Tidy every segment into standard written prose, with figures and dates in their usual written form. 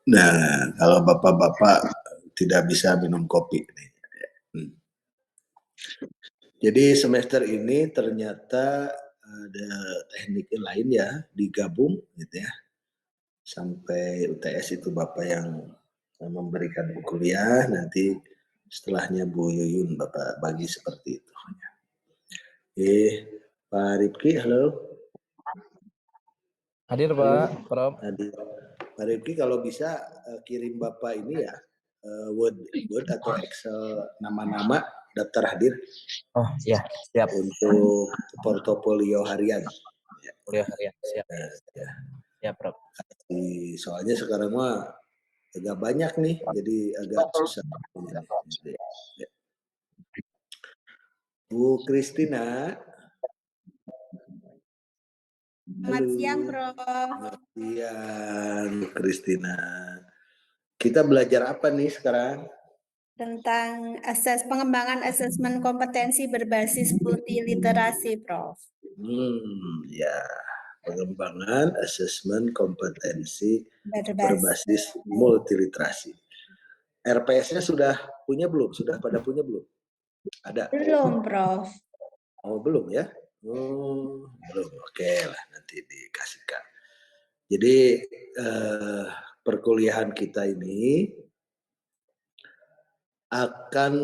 Nah, kalau bapak-bapak tidak bisa minum kopi. Jadi semester ini ternyata ada teknik lain ya, digabung gitu ya. Sampai UTS itu Bapak yang memberikan kuliah, nanti setelahnya Bu Yuyun Bapak bagi seperti itu. Pak Rifki, halo. Hadir Pak, Prof. Hadir. Pak Rifki kalau bisa kirim Bapak ini ya, Word atau Excel nama-nama daftar hadir. Oh iya, siap. Untuk portofolio harian. Kuliah harian, siap. Ya. Siap, Prof. Soalnya sekarang mah agak banyak nih, jadi agak susah. Ya. Bu Kristina. Selamat siang, Prof. Selamat siang, Bu Kristina. Kita belajar apa nih sekarang? Tentang pengembangan asesmen kompetensi berbasis multiliterasi, Prof. Ya, pengembangan asesmen kompetensi berbasis multiliterasi. RPS-nya sudah punya belum? Sudah pada punya belum? Ada? Belum, Prof. Oh, belum ya? Belum. Oke lah, nanti dikasihkan. Jadi perkuliahan kita ini akan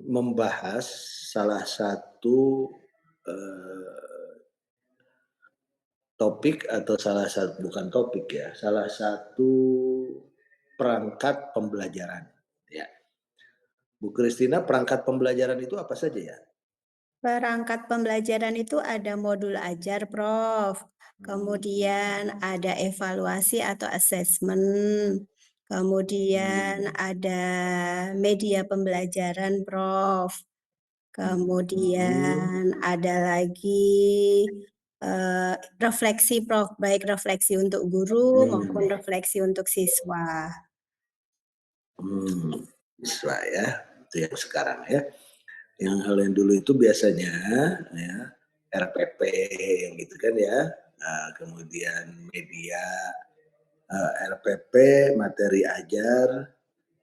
membahas salah satu topik atau bukan topik ya, salah satu perangkat pembelajaran. Ya. Bu Kristina, perangkat pembelajaran itu apa saja ya? Perangkat pembelajaran itu ada modul ajar, Prof. Kemudian ada evaluasi atau asesmen. Kemudian ada media pembelajaran, Prof. Kemudian ada lagi refleksi, Prof. Baik refleksi untuk guru maupun refleksi untuk siswa. Siswa ya, itu yang sekarang ya. Yang hal yang dulu itu biasanya ya RPP gitu kan ya. Nah, kemudian media RPP materi ajar,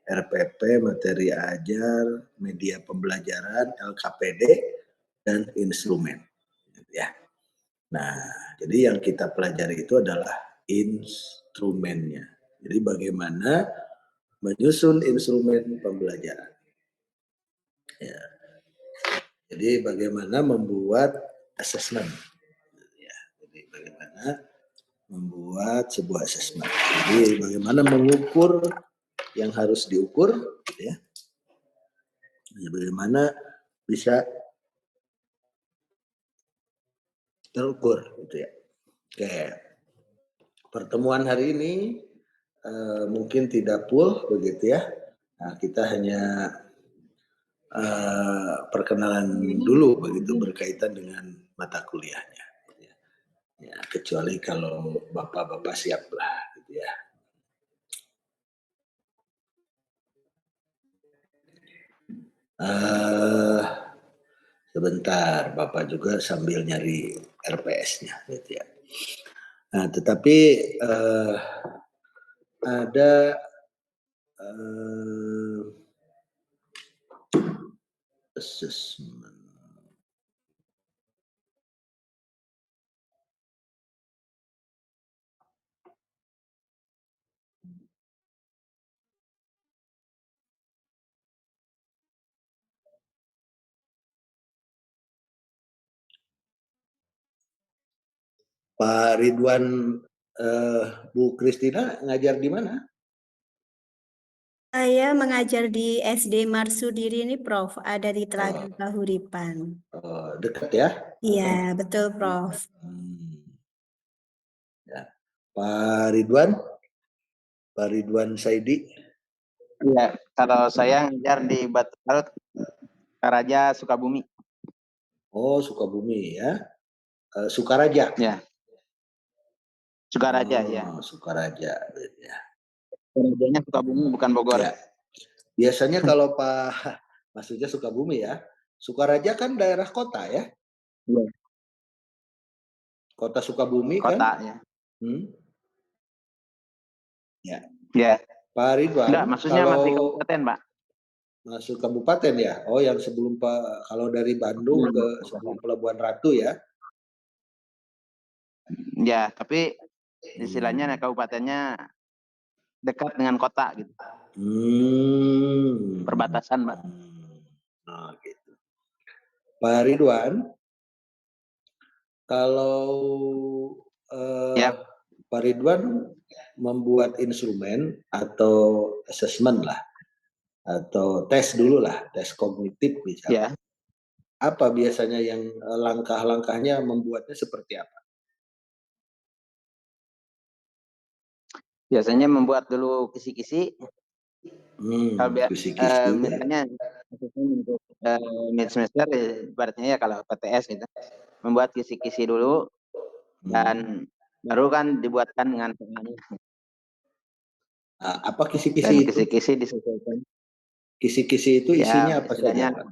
RPP materi ajar, media pembelajaran, LKPD dan instrumen ya. Nah, jadi yang kita pelajari itu adalah instrumennya. Jadi bagaimana menyusun instrumen pembelajaran. Ya. Jadi bagaimana membuat asesmen. Ya. Jadi bagaimana membuat sebuah asesmen. Jadi bagaimana mengukur yang harus diukur, ya. Jadi bagaimana bisa terukur, gitu ya. Oke. Pertemuan hari ini mungkin tidak full, begitu ya. Nah, kita hanya perkenalan dulu begitu berkaitan dengan mata kuliahnya. Ya, kecuali kalau bapak-bapak siap lah, gitu ya. Sebentar, bapak juga sambil nyari RPS-nya, gitu ya. Nah, tetapi ada assessment. Pak Ridwan, Bu Kristina ngajar di mana? Saya mengajar di SD Marsudiri ini, Prof. Ada di Telaga Kahuripan. Dekat ya? Iya, betul, Prof. Ya. Pak Ridwan Saidi. Iya, kalau saya ngajar di Batu Parut, Karaja, Sukabumi. Oh, Sukabumi ya. Sukaraja. Ya. Sukaraja, ya. Sukaraja. Ya. Karajanya Sukabumi, bukan Bogor. Ya. Biasanya kalau Pak, maksudnya Sukabumi ya. Sukaraja kan daerah kota ya? Iya. Kota Sukabumi kota, kan? Ya. Ya. Ya, Pak Ridwan, enggak, maksudnya masih kalau kabupaten, Pak. masuk kabupaten ya? Oh, yang sebelum kalau dari Bandung ke sebelum Pelabuhan Ratu ya? Ya, tapi istilahnya kabupatennya dekat dengan kota gitu. Perbatasan, Pak. Nah, gitu. Pak Ridwan, kalau Ya. Pak Ridwan membuat instrumen atau assessment lah, atau tes dulu lah, tes kognitif misalnya. Ya. Apa biasanya yang langkah-langkahnya membuatnya seperti apa? Biasanya membuat dulu kisi-kisi. Kisi-kisi. Misalnya untuk mid semester, ibaratnya ya kalau PTS gitu, membuat kisi-kisi dulu dan baru kan dibuatkan dengan soalnya. Apa kisi-kisi Dan itu? kisi-kisi disesuaikan. Kisi-kisi itu Ya, isinya apa istilahnya saja, Pak?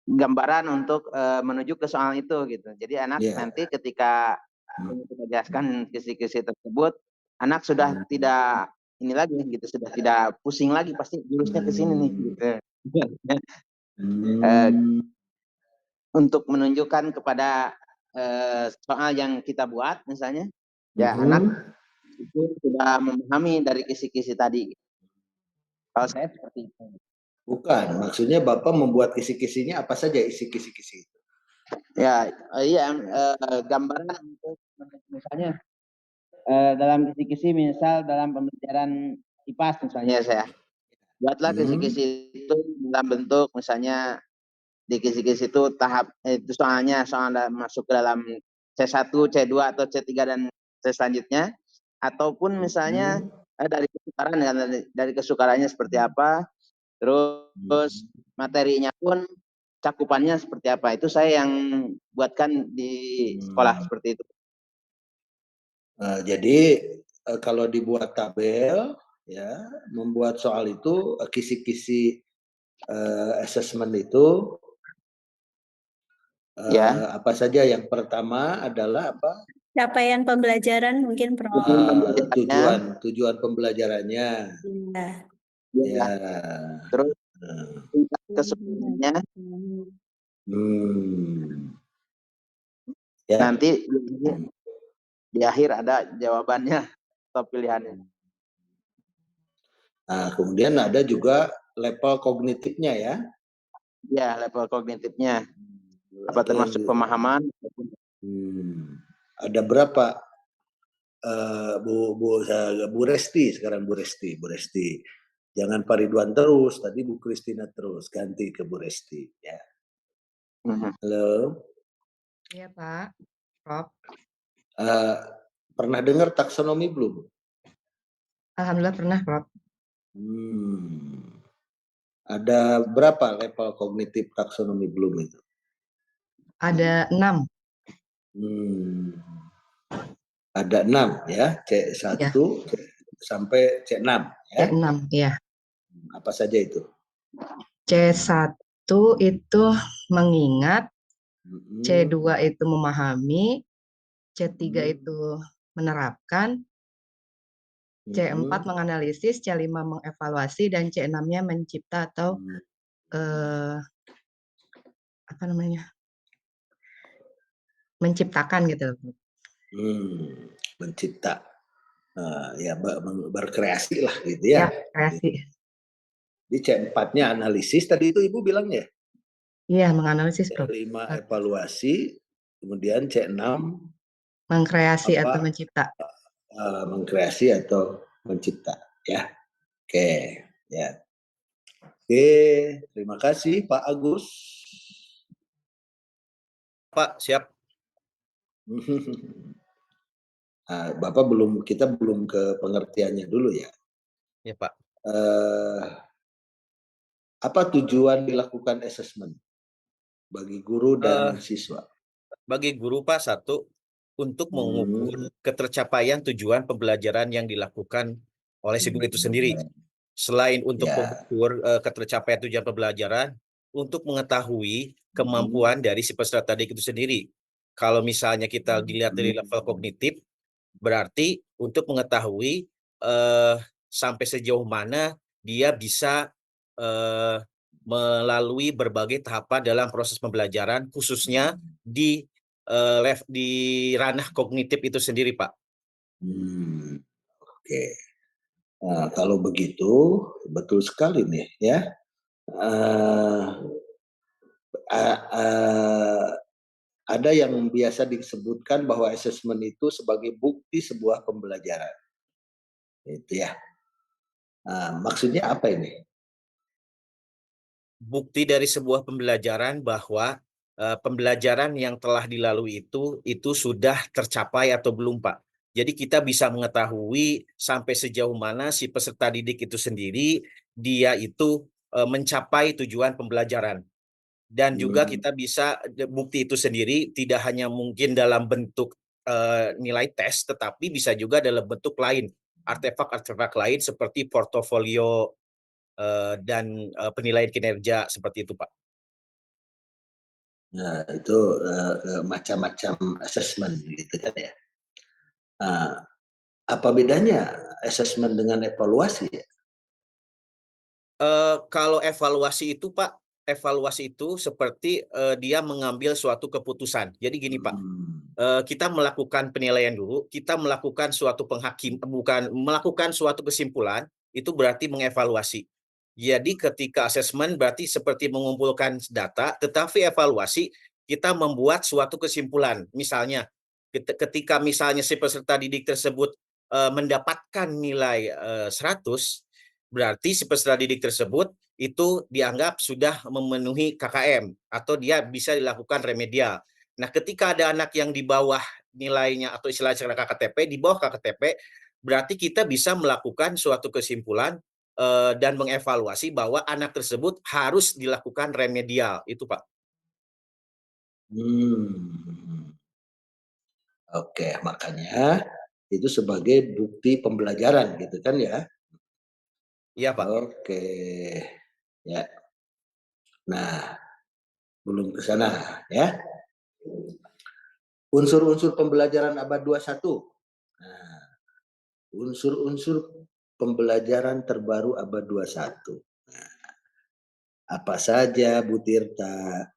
gambaran untuk menuju ke soal itu gitu. Jadi anak Ya. nanti ketika kita jelaskan kisi-kisi tersebut, anak sudah tidak ini lagi gitu, sudah tidak pusing lagi, pasti jurusnya ke sini nih gitu. Untuk menunjukkan kepada soal yang kita buat misalnya, ya anak itu sudah memahami dari kisi-kisi tadi. Kalau saya seperti itu. Bukan, maksudnya Bapak membuat kisi-kisinya apa saja isi kisi-kisi itu? Ya, iya, gambaran untuk misalnya dalam kisi-kisi, misal dalam pembelajaran IPAS misalnya saya buatlah kisi-kisi itu dalam bentuk misalnya di kisi-kisi itu tahap itu soalnya soal masuk ke dalam C1, C2 atau C3 dan selanjutnya, ataupun misalnya dari kesukaran ya, dari kesukarannya seperti apa, terus materinya pun cakupannya seperti apa, itu saya yang buatkan di sekolah seperti itu. Jadi kalau dibuat tabel ya, membuat soal itu kisi-kisi assessment itu Ya. apa saja? Yang pertama adalah apa? Capaian pembelajaran mungkin, Prof. Tujuan pembelajarannya. Ya. Ya. Terus kesukarannya. Ya. Nanti di akhir ada jawabannya atau pilihannya. Nah, kemudian ada juga level kognitifnya ya. Ya, level kognitifnya. Apa termasuk pemahaman? Ada berapa Bu Resti sekarang, Bu Resti. Jangan Pak Ridwan terus, tadi Bu Kristina terus, ganti ke Bu Resti ya. Halo. Iya Pak, Prof. Pernah dengar taksonomi belum? Alhamdulillah pernah, Prof. Ada berapa level kognitif taksonomi belum itu? Ada 6. Ada 6 ya, C1 ya. Sampai C6 ya. C6 ya. Apa saja itu? C1 itu mengingat, C2 itu memahami, C3 itu menerapkan, C4 menganalisis, C5 mengevaluasi, dan C6-nya mencipta atau apa namanya? Menciptakan gitu. Mencipta. Ya berkreasi lah gitu ya. Kreasi. Di C4-nya analisis tadi itu Ibu bilang ya? Iya, menganalisis, Prof. C5 evaluasi, kemudian C6 mengkreasi atau mencipta. Mengkreasi atau mencipta ya. Oke, ya. Oke, terima kasih Pak Agus. Pak, siap. Bapak kita belum ke pengertiannya dulu ya. Ya Pak. Apa tujuan dilakukan assessment bagi guru dan siswa? Bagi guru Pak, satu, untuk mengukur ketercapaian tujuan pembelajaran yang dilakukan oleh si guru itu sendiri. Selain untuk mengukur ketercapaian tujuan pembelajaran, untuk mengetahui kemampuan dari si peserta didik itu sendiri. Kalau misalnya kita dilihat dari level kognitif, berarti untuk mengetahui sampai sejauh mana dia bisa melalui berbagai tahapan dalam proses pembelajaran, khususnya di ranah kognitif itu sendiri, Pak. Oke. Nah, kalau begitu betul sekali nih ya. Ada yang biasa disebutkan bahwa asesmen itu sebagai bukti sebuah pembelajaran. Itu ya. Maksudnya apa ini? Bukti dari sebuah pembelajaran bahwa pembelajaran yang telah dilalui itu sudah tercapai atau belum, Pak. Jadi kita bisa mengetahui sampai sejauh mana si peserta didik itu sendiri dia itu mencapai tujuan pembelajaran. Dan juga kita bisa bukti itu sendiri tidak hanya mungkin dalam bentuk nilai tes, tetapi bisa juga dalam bentuk lain, artefak-artefak lain seperti portofolio dan penilaian kinerja seperti itu, Pak. Nah, itu macam-macam assessment gitu kan ya. Apa bedanya assessment dengan evaluasi ya? Kalau evaluasi itu, Pak, evaluasi itu seperti dia mengambil suatu keputusan. Jadi gini, Pak, kita melakukan penilaian dulu, kita melakukan suatu bukan melakukan suatu kesimpulan, itu berarti mengevaluasi. Jadi ketika asesmen berarti seperti mengumpulkan data, tetapi evaluasi kita membuat suatu kesimpulan. Misalnya, ketika misalnya si peserta didik tersebut mendapatkan nilai 100, berarti si peserta didik tersebut itu dianggap sudah memenuhi KKM atau dia bisa dilakukan remedial. Nah, ketika ada anak yang di bawah nilainya atau istilahnya KKTP, di bawah KKTP, berarti kita bisa melakukan suatu kesimpulan dan mengevaluasi bahwa anak tersebut harus dilakukan remedial. Itu, Pak. Oke, makanya itu sebagai bukti pembelajaran gitu kan ya? Iya, Pak. Oke, ya. Nah, belum ke sana ya. Unsur-unsur pembelajaran abad 21. Nah, unsur-unsur pembelajaran terbaru abad 21. Nah, apa saja Bu Tirta?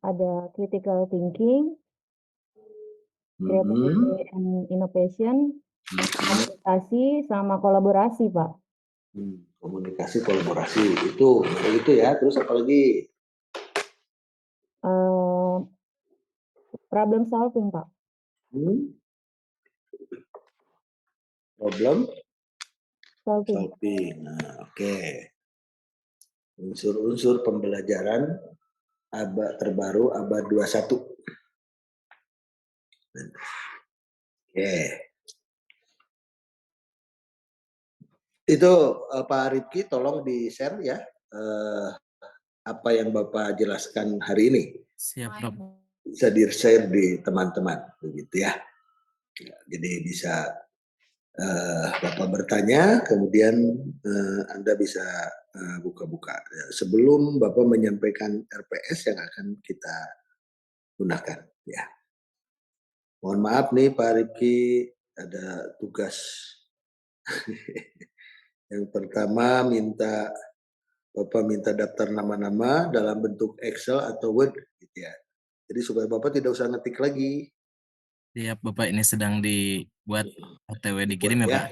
Ada critical thinking, creativity and innovation, komunikasi sama kolaborasi, Pak. Komunikasi, kolaborasi itu ya. Terus apa lagi? Problem solving, Pak. Problem Solving. Nah, oke. Unsur-unsur pembelajaran terbaru abad 21. Oke. Itu Pak Rifki tolong di-share ya apa yang Bapak jelaskan hari ini. Siap, Prof. Bisa di-share di teman-teman begitu ya. Jadi bisa Bapak bertanya, kemudian Anda bisa buka-buka. Sebelum Bapak menyampaikan RPS yang akan kita gunakan ya. Mohon maaf nih Pak Rifki, ada tugas. Yang pertama Bapak minta daftar nama-nama dalam bentuk Excel atau Word gitu ya. Jadi supaya Bapak tidak usah ngetik lagi. Siap, Bapak, ini sedang dibuat OTW dikirim ya, Pak?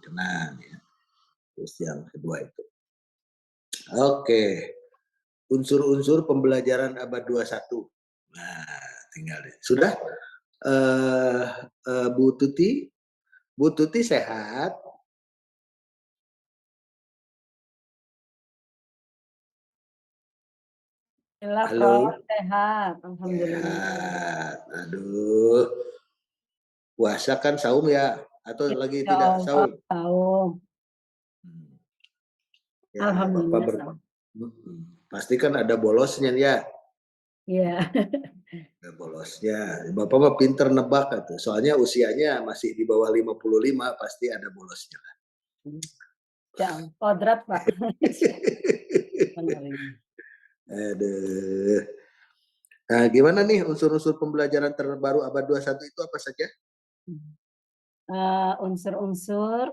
Tenang ya. Terus yang kedua itu. Oke. Unsur-unsur pembelajaran abad 21. Nah, tinggal deh. Sudah? Bu Tuti? Bu Tuti sehat? Halo, sehat. Alhamdulillah. Sehat. Aduh. Puasa kan saum ya? Atau lagi tidak saum? Saum. Ya, Alhamdulillah. pasti kan ada bolosnya ya? Iya. Ada bolosnya. Bapak mah pinter nebak itu. Soalnya usianya masih di bawah 55, pasti ada bolosnya. Jam kodrat, Pak. Aduh. Nah, gimana nih unsur-unsur pembelajaran terbaru abad 21 itu apa saja? unsur-unsur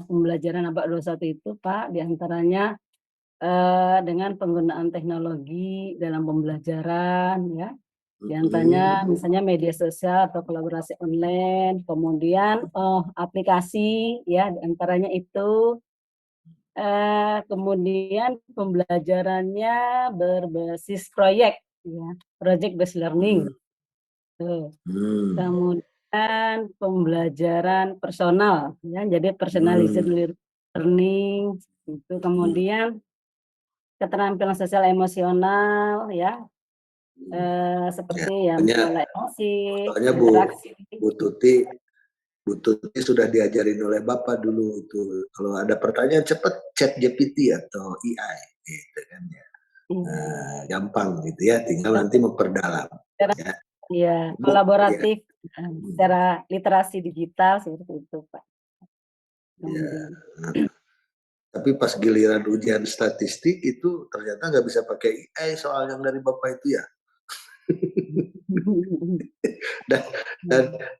pembelajaran ABAK 21 itu Pak, diantaranya dengan penggunaan teknologi dalam pembelajaran ya. Diantaranya misalnya media sosial atau kolaborasi online, kemudian aplikasi ya, diantaranya itu. Kemudian pembelajarannya berbasis proyek ya, project based learning. Tuh. Kemudian pembelajaran personal ya, jadi personalized learning itu. Kemudian keterampilan sosial emosional ya, seperti ya mengelola emosi, soalnya Bu Tuti sudah diajarin oleh Bapak dulu tuh, kalau ada pertanyaan cepet chat GPT atau AI gitu kan ya. Gampang gitu ya, tinggal nanti memperdalam ya. Iya, kolaboratif secara literasi digital seperti itu Pak. Ya. Tapi pas giliran ujian statistik itu ternyata nggak bisa pakai AI soal yang dari Bapak itu ya.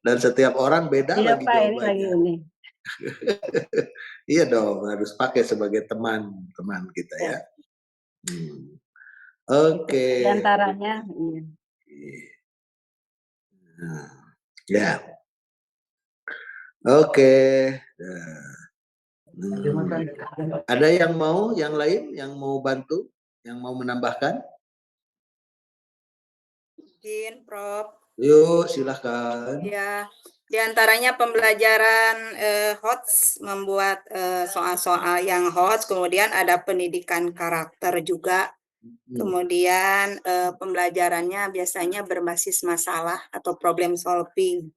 dan setiap orang beda iya, lagi Pak, jawabannya. Ini. Iya dong, harus pakai sebagai teman kita ya. Oke. Di antaranya. Nah, ya. Oke. Ada yang lain yang mau bantu, yang mau menambahkan? Mungkin, Prof. Yuk, silahkan. Ya, di antaranya pembelajaran HOTS, membuat soal-soal yang HOTS, kemudian ada pendidikan karakter juga. Kemudian pembelajarannya biasanya berbasis masalah atau problem solving.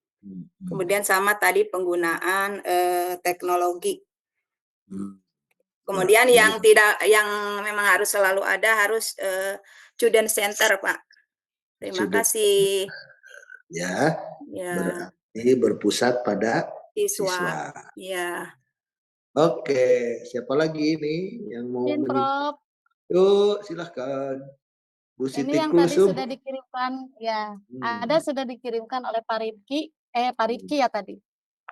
Kemudian sama tadi penggunaan teknologi. Kemudian yang memang harus selalu ada harus student center, Pak. Terima kasih. Ya. Berarti berpusat pada siswa. Ya. Oke, siapa lagi ini yang mau Prof. Yuk, silahkan. Bu Siti Ini yang tadi sudah dikirimkan ya. Ada sudah dikirimkan oleh Pak Rifki ya tadi.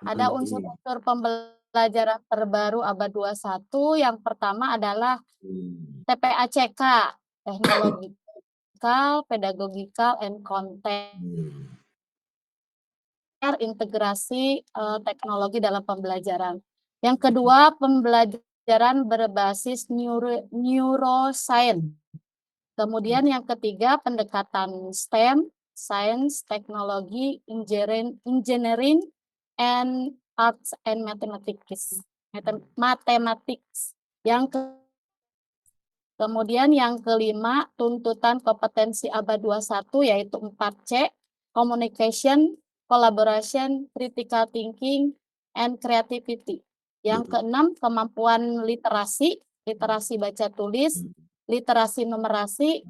Ada unsur-unsur pembelajaran terbaru abad 21. Yang pertama adalah TPACK, Technological, Pedagogical, and Content. Integrasi teknologi dalam pembelajaran. Yang kedua, pembelajaran berbasis neuroscience. Kemudian yang ketiga, pendekatan STEM, Science, Teknologi, Engineering, and Arts and Mathematics. Kemudian yang kelima, tuntutan kompetensi abad 21 yaitu 4C, Communication, Collaboration, Critical Thinking, and Creativity. Yang keenam, kemampuan literasi baca tulis, literasi numerasi,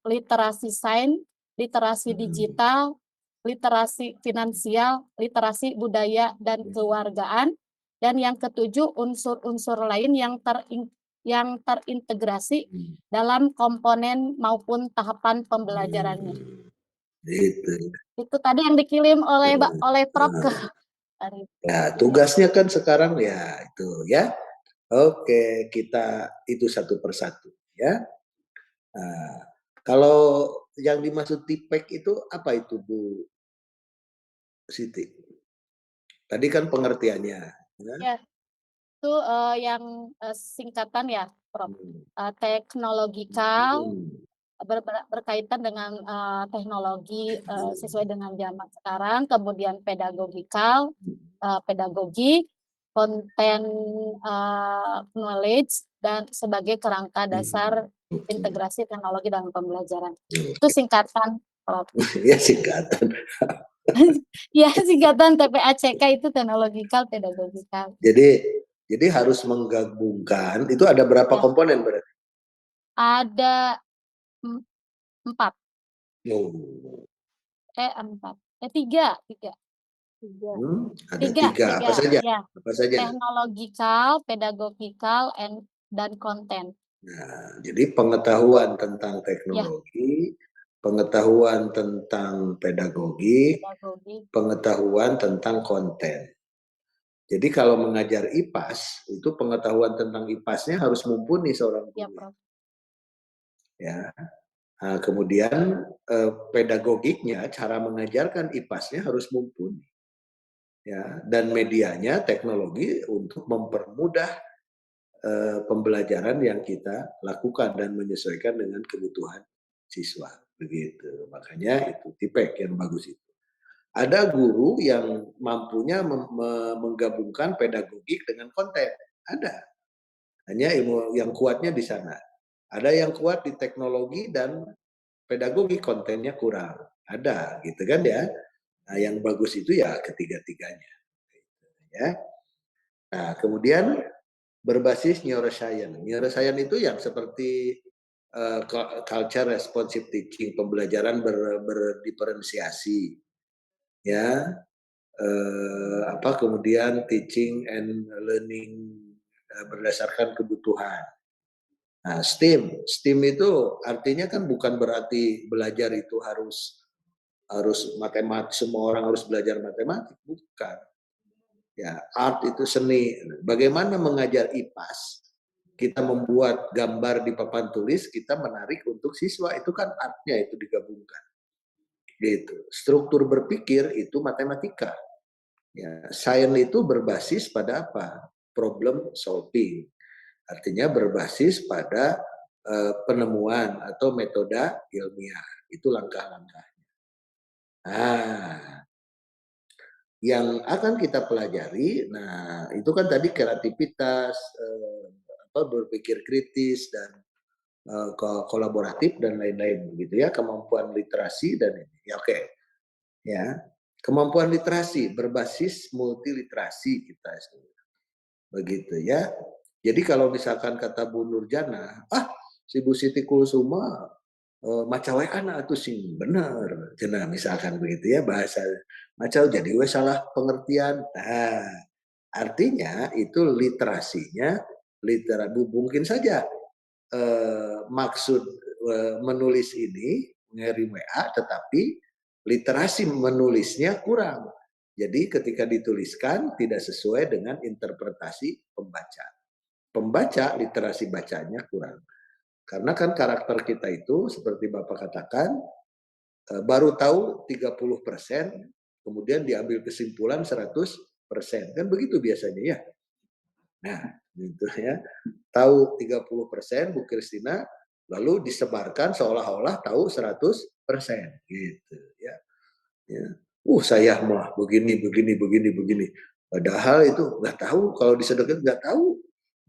literasi sains, literasi digital, literasi finansial, literasi budaya dan kewargaan. Dan yang ketujuh, unsur-unsur lain yang terintegrasi dalam komponen maupun tahapan pembelajarannya. Itu tadi yang dikirim oleh Prof ke Ya, tugasnya kan sekarang ya itu ya. Oke, kita itu satu persatu ya. Nah, kalau yang dimaksud TPEK itu apa itu Bu Siti? Tadi kan pengertiannya. Ya, itu yang singkatan ya, Prof. Teknologikal, berkaitan dengan teknologi sesuai dengan zaman sekarang, kemudian pedagogikal, pedagogi, konten knowledge, dan sebagai kerangka dasar integrasi teknologi dalam pembelajaran. Itu singkatan, Prof. Ya, singkatan. Ya, singkatan TPACK itu teknologikal, pedagogikal. Jadi harus menggabungkan, itu ada berapa komponen berarti? Ada 4. Tiga. Ada tiga. Apa saja? Ya. Apa saja? Teknologikal, pedagogikal, dan konten. Nah, jadi pengetahuan tentang teknologi, pengetahuan tentang pedagogi, pengetahuan tentang konten. Jadi kalau mengajar IPAS, itu pengetahuan tentang IPAS-nya harus mumpuni seorang Ya, guru. Prof. Ya. Nah, kemudian pedagogiknya, cara mengajarkan IPAS-nya harus mumpuni. Ya, dan medianya teknologi untuk mempermudah pembelajaran yang kita lakukan dan menyesuaikan dengan kebutuhan siswa. Begitu. Makanya itu TIPEK yang bagus itu. Ada guru yang mampunya menggabungkan pedagogik dengan konten. Ada. Hanya ilmu yang kuatnya di sana. Ada yang kuat di teknologi dan pedagogi, kontennya kurang. Ada, gitu kan ya. Nah, yang bagus itu ya ketiga-tiganya. Ya. Nah, kemudian berbasis neuroscience. Neuroscience itu yang seperti culture responsive teaching, pembelajaran berdiferensiasi. Ya, kemudian teaching and learning berdasarkan kebutuhan. Nah, STEAM itu artinya kan bukan berarti belajar itu harus matematik, semua orang harus belajar matematik, bukan. Ya, art itu seni. Bagaimana mengajar IPAS? Kita membuat gambar di papan tulis, kita menarik untuk siswa, itu kan artnya itu digabungkan. Gitu. Struktur berpikir itu matematika. Ya, science itu berbasis pada apa? Problem solving. Artinya berbasis pada penemuan atau metode ilmiah. Itu langkah-langkahnya. Nah, yang akan kita pelajari, nah itu kan tadi kreativitas, berpikir kritis dan kolaboratif dan lain-lain, begitu ya, kemampuan literasi dan ini. Ya, oke. Ya, kemampuan literasi berbasis multiliterasi kita, begitu ya. Jadi kalau misalkan kata Bu Nurjana, si Bu Siti Kulsuma maca we anak atuh sing bener, cenah misalkan begitu ya bahasa maca jadi we salah pengertian. Nah, artinya itu literasinya mungkin saja maksud menulis ini ngirim WA, tetapi literasi menulisnya kurang. Jadi ketika dituliskan tidak sesuai dengan interpretasi pembaca. Pembaca literasi bacanya kurang. Karena kan karakter kita itu seperti Bapak katakan baru tahu 30%, kemudian diambil kesimpulan 100%. Kan begitu biasanya ya. Nah, gitu ya. Tahu 30% Bu Kristina, lalu disebarkan seolah-olah tahu 100%. Gitu ya. Ya. Saya mah begini. Padahal itu nggak tahu, kalau disedekatkan nggak tahu.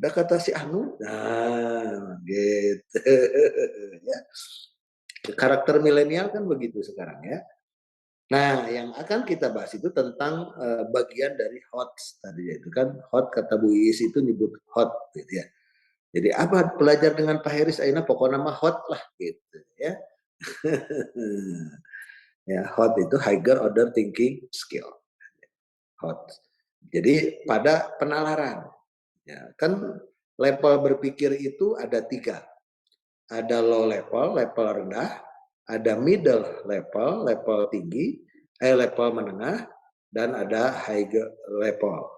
Udah kata si Anu, nah gitu. Ya. Karakter milenial kan begitu sekarang ya. Nah, yang akan kita bahas itu tentang bagian dari hot tadi, itu kan hot, kata Bu Iis itu nyebut hot gitu ya. Jadi apa belajar dengan Pak Heris aina pokoknya mah hot lah gitu ya. Ya, hot itu higher order thinking skill. Hot. Jadi pada penalaran. Ya, kan level berpikir itu ada 3. Ada low level, level rendah, ada middle level, level tinggi, level menengah, dan ada higher level,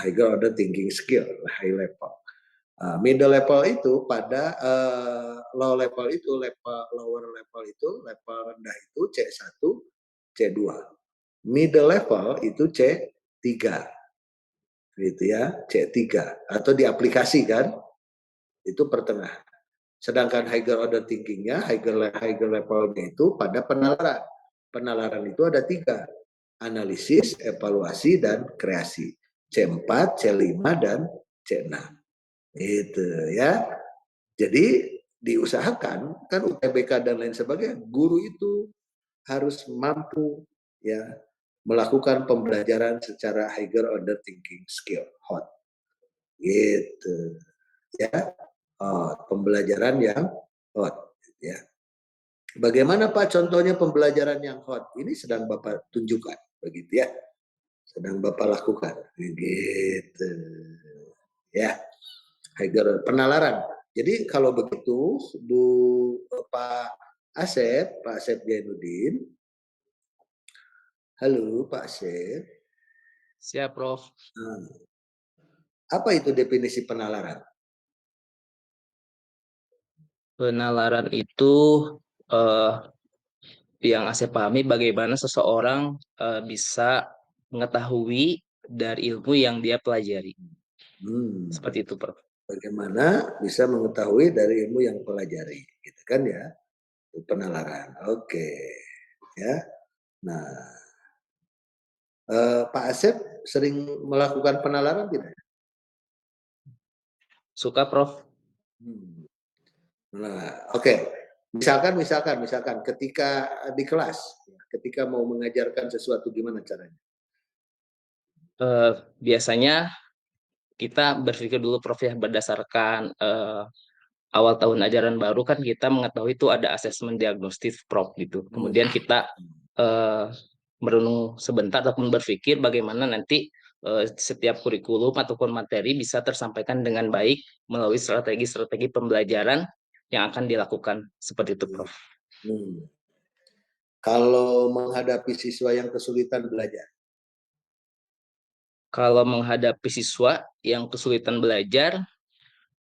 higher order thinking skill, high level. Middle level itu pada low level itu, lower level itu, level rendah itu C1, C2. Middle level itu C3. Gitu ya, C3. Atau diaplikasikan, itu pertengahan. Sedangkan higher order thinking-nya, higher level-nya itu pada penalaran. Penalaran itu ada 3. Analisis, evaluasi, dan kreasi. C4, C5, dan C6. Itu ya. Jadi diusahakan, kan UTBK dan lain sebagainya, guru itu harus mampu ya melakukan pembelajaran secara higher order thinking skill, hot. Gitu. Ya. Pembelajaran yang hot ya. Bagaimana Pak contohnya pembelajaran yang hot? Ini sedang Bapak tunjukkan begitu ya. Sedang Bapak lakukan gitu. Ya. Higher penalaran. Jadi kalau begitu Pak Asep Jainuddin. Halo Pak Asep. Siap, Prof. Nah, apa itu definisi penalaran? Penalaran itu eh, yang saya pahami bagaimana seseorang bisa mengetahui dari ilmu yang dia pelajari. Seperti itu, Prof. Bagaimana bisa mengetahui dari ilmu yang pelajari, gitu kan ya? Itu penalaran. Oke, ya. Nah, Pak Asep sering melakukan penalaran tidak? Suka, Prof. Nah, oke. Misalkan ketika di kelas, ketika mau mengajarkan sesuatu gimana caranya? Biasanya kita berpikir dulu, Prof, ya, berdasarkan awal tahun ajaran baru kan kita mengetahui itu ada asesmen diagnostis, Prof, gitu. Kemudian kita merenung sebentar ataupun berpikir bagaimana nanti setiap kurikulum ataupun materi bisa tersampaikan dengan baik melalui strategi-strategi pembelajaran yang akan dilakukan. Seperti itu, Prof. Kalau menghadapi siswa yang kesulitan belajar? Kalau menghadapi siswa yang kesulitan belajar,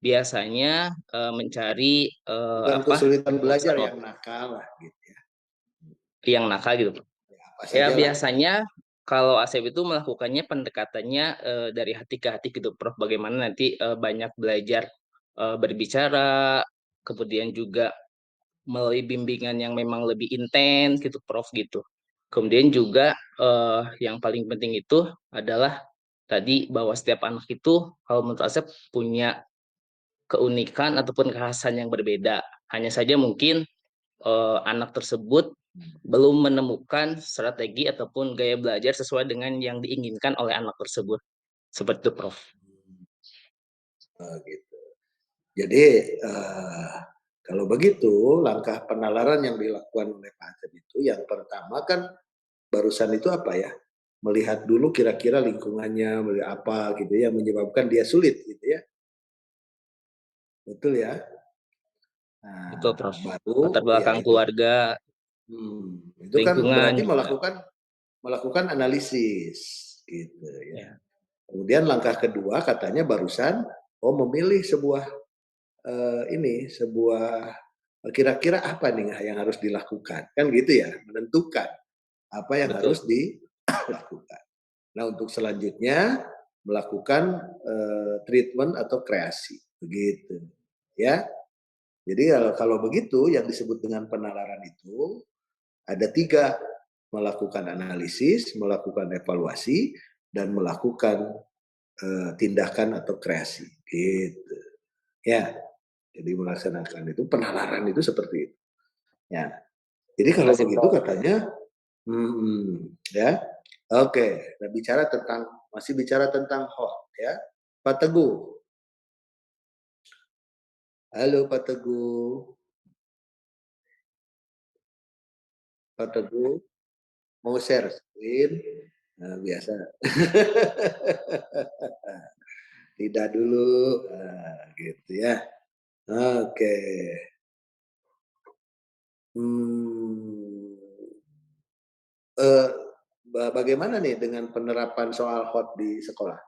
biasanya mencari Bukan kesulitan belajar, yang nakal lah gitu ya. Yang nakal gitu. Ya biasanya kalau Asep itu melakukannya pendekatannya dari hati ke hati gitu, Prof. Bagaimana nanti banyak belajar berbicara, kemudian juga melalui bimbingan yang memang lebih intens gitu, Prof, gitu. Kemudian juga yang paling penting itu adalah tadi bahwa setiap anak itu kalau menurut Asep punya keunikan ataupun kekhasan yang berbeda. Hanya saja mungkin anak tersebut belum menemukan strategi ataupun gaya belajar sesuai dengan yang diinginkan oleh anak tersebut. Seperti itu, Prof. Gitu. Jadi kalau begitu langkah penalaran yang dilakukan oleh Pak Asep itu yang pertama kan barusan itu apa ya? Melihat dulu kira-kira lingkungannya apa gitu ya menyebabkan dia sulit gitu ya. Betul ya? Nah, Betul, Prof. baru Latar belakang ya itu. keluarga, Itu kan lingkungan berarti juga. melakukan analisis gitu ya. Kemudian langkah kedua katanya barusan memilih sebuah kira-kira apa nih yang harus dilakukan kan gitu ya, menentukan apa yang harus dilakukan. Nah, untuk selanjutnya melakukan treatment atau kreasi begitu ya. Jadi kalau begitu yang disebut dengan penalaran itu ada 3, melakukan analisis, melakukan evaluasi, dan melakukan tindakan atau kreasi gitu ya. Jadi melaksanakan itu penalaran itu seperti itu ya. Jadi kalau begitu katanya ya. Oke, masih bicara tentang HOT ya. Pak Teguh. Halo Pak Teguh. Pak Teguh mau share screen. Nah, biasa. Tidak dulu. Nah, gitu ya. Oke. Bagaimana nih dengan penerapan soal HOT di sekolah?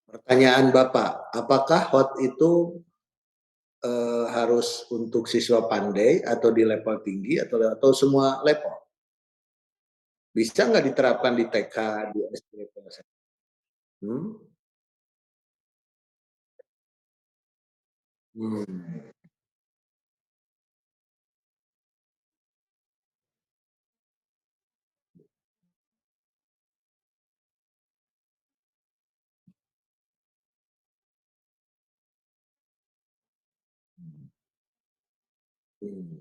Pertanyaan Bapak, apakah HOT itu harus untuk siswa pandai atau di level tinggi atau semua level? Bisa nggak diterapkan di TK, di SD, level Hmm.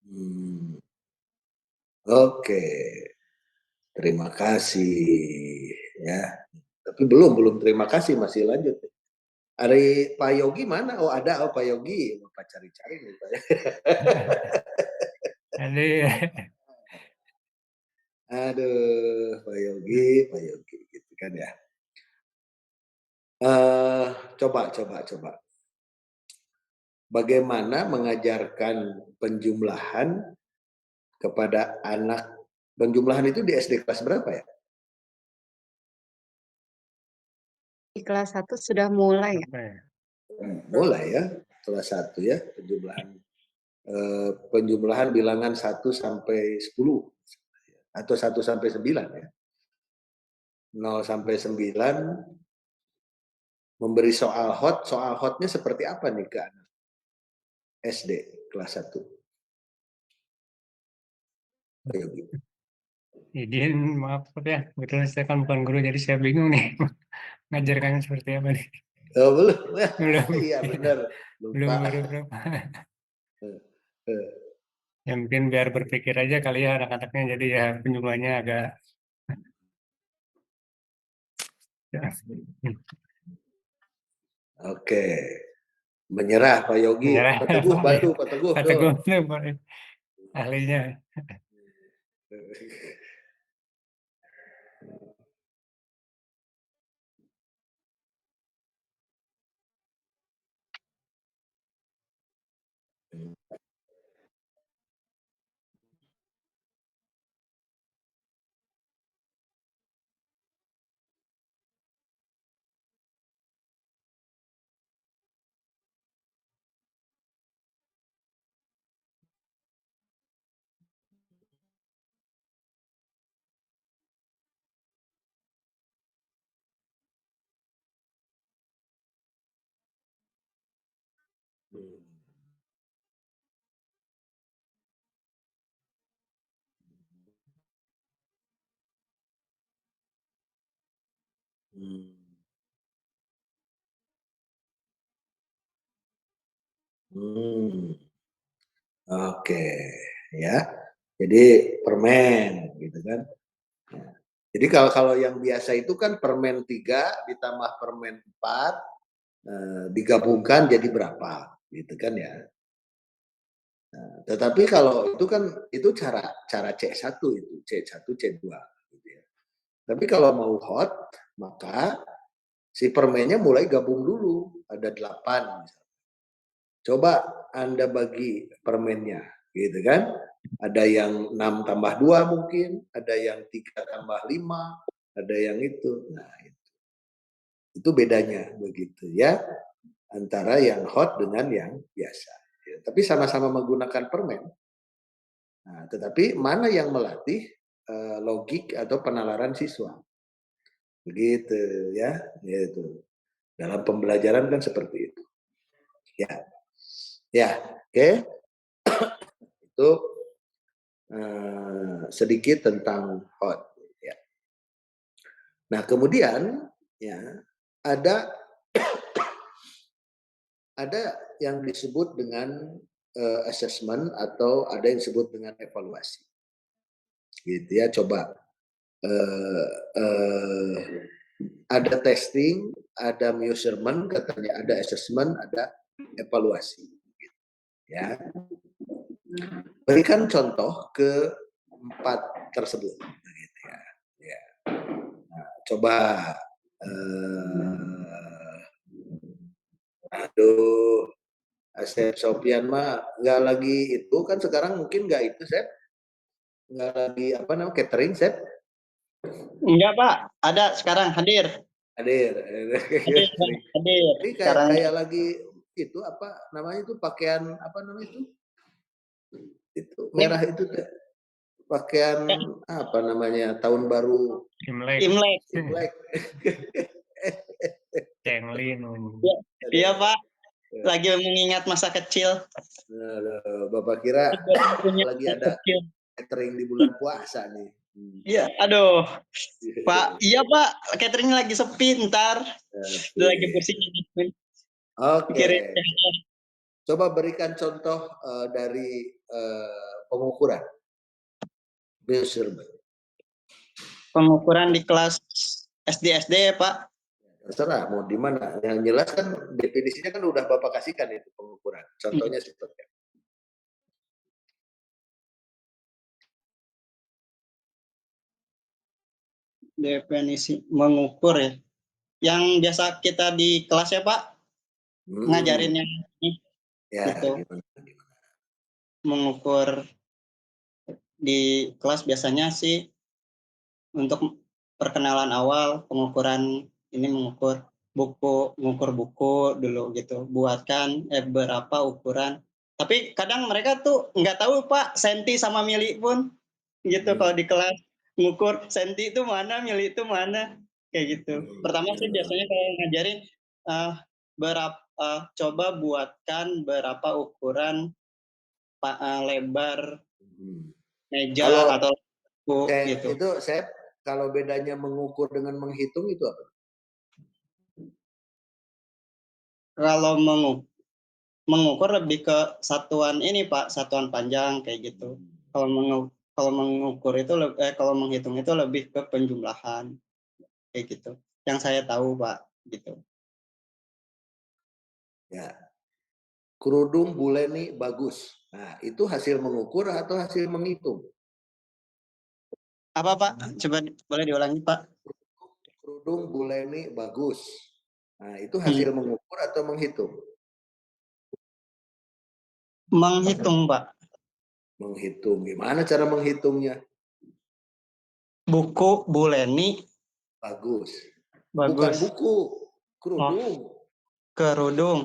Hmm. Oke, terima kasih ya. Tapi belum terima kasih, masih lanjut. Ari Pak Yogi mana? Oh ada, oh Pak Yogi, Bapak cari-cari nih Pak. Aduh, Pak Yogi, gitu kan ya. Coba. Bagaimana mengajarkan penjumlahan kepada anak? Penjumlahan itu di SD kelas berapa ya? Di kelas 1 sudah mulai ya? Mulai ya, kelas 1 ya, penjumlahan bilangan 1 sampai 10 atau 1 sampai 9 ya. 0 sampai 9 memberi soal hotnya seperti apa nih ke anak SD kelas 1? Izin maaf ya, kebetulan saya kan bukan guru jadi saya bingung nih ngajarkannya seperti apa nih. Oh, belum. Iya benar. Belum berapa. Ya mungkin biar berpikir aja kali ya anak-anaknya, jadi ya penjumlahnya agak ya. Oke. Menyerah Pak Yogi. Menyerah. Pak Teguh bantu Pak Teguh. Pak Teguh ahlinya. Oke, ya. Jadi permen gitu kan. Jadi kalau yang biasa itu kan permen 3 ditambah permen 4 digabungkan jadi berapa gitu kan ya. Nah, tetapi kalau itu kan itu cara C1 itu, C1, C2 gitu ya. Tapi kalau mau hot maka si permennya mulai gabung dulu, ada 8 misalnya. Coba Anda bagi permennya, gitu kan? Ada yang 6 tambah 2 mungkin, ada yang 3 tambah 5, ada yang itu. Nah, itu bedanya begitu ya, antara yang hot dengan yang biasa. Ya, tapi sama-sama menggunakan permen. Nah, tetapi mana yang melatih logik atau penalaran siswa? Begitu ya, gitu. Dalam pembelajaran kan seperti itu. Ya, oke. Itu sedikit tentang hot. Ya. Nah kemudian ya ada yang disebut dengan assessment atau ada yang disebut dengan evaluasi. Gitu ya, coba ada testing, ada measurement, katanya ada assessment, ada evaluasi. Ya. Berikan contoh ke 4 tersebut. Gitu ya. Ya. Nah, coba aduh, Asep Sofian mah nggak lagi itu kan sekarang mungkin nggak itu Sep, nggak lagi apa namanya catering Sep? Enggak Pak, ada sekarang hadir. Hadir. Ini kayak lagi itu apa namanya itu pakaian apa namanya itu merah itu pakaian apa namanya tahun baru Imlek. Cenglin. Iya Pak, lagi mengingat masa kecil. Bapak kira lagi ada catering di bulan puasa nih. Iya, aduh. Pak, iya Pak, catering lagi sepi ntar. Lagi pusing. Oke. Coba berikan contoh dari pengukuran. Pengukuran di kelas SD ya Pak? Terserah mau di mana. Yang jelas kan definisinya kan udah Bapak kasihkan itu pengukuran. Contohnya seperti apa? Definisi mengukur ya. Yang biasa kita di kelas ya Pak, ngajarin yang ini. Ya, gitu. gimana? Mengukur di kelas biasanya sih untuk perkenalan awal, pengukuran ini mengukur buku dulu gitu. Buatkan berapa ukuran. Tapi kadang mereka tuh nggak tahu Pak, senti sama mili pun gitu kalau di kelas mengukur senti itu mana, mili itu mana, kayak gitu. Pertama sih biasanya kalau ngajarin coba buatkan berapa ukuran lebar meja atau buku gitu. Itu saya kalau bedanya mengukur dengan menghitung itu apa? Kalau mengukur lebih ke satuan ini Pak, satuan panjang kayak gitu. Kalau mengukur itu kalau menghitung itu lebih ke penjumlahan kayak gitu. Yang saya tahu Pak, gitu. Ya. Kerudung Bu Leni bagus. Nah, itu hasil mengukur atau hasil menghitung? Apa Pak? Coba boleh diulangi Pak. Kerudung Bu Leni bagus. Nah, itu hasil mengukur atau menghitung? Menghitung Pak. Menghitung. Gimana cara menghitungnya? Buku Bu Leni bagus. Bukan buku, kerudung. Kerudung.